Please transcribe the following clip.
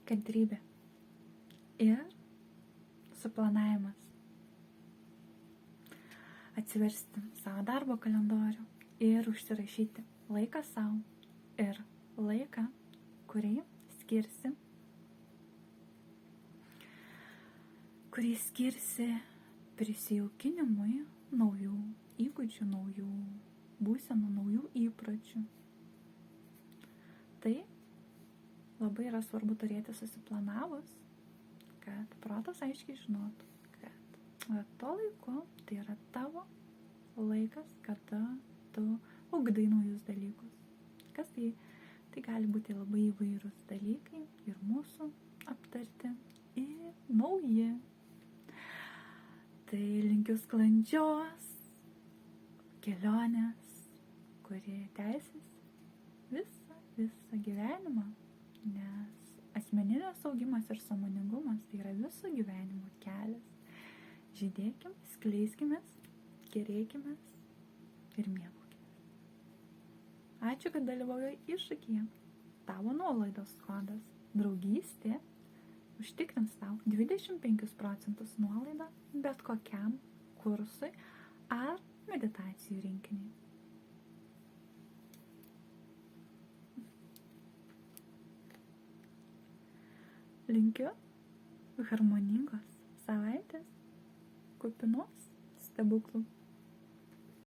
kantrybė ir suplanavimas. Atsiversti savo darbo kalendorių ir užsirašyti laiką savo ir laiką, kurį skirsi prisijaukinimui naujų įgūdžių, naujų būsenų, naujų įpročių. Tai labai yra svarbu turėti susiplanavus, kad protas aiškiai žinotų, kad to laiku tai yra tavo laikas, kada tu ugdai naujus dalykus. Kas tai? Tai gali būti labai įvairūs dalykai ir mūsų aptarti, ir nauji. Tai linkiu sklandžios kelionės, kuri tęsis visą gyvenimą, nes asmeninės augimas ir sąmoningumas tai yra viso gyvenimo kelias. Žydėkim, skleiskimės, gerėkimės ir mėgaukimės. Ačiū, kad dalyvauji iššūkyje. Tavo nuolaidos kodas draugystė užtikrins tau 25% nuolaidą bet kokiam kursui ar meditacijų rinkiniui. Linkiu harmoningos savaitės, kupinos stebuklų.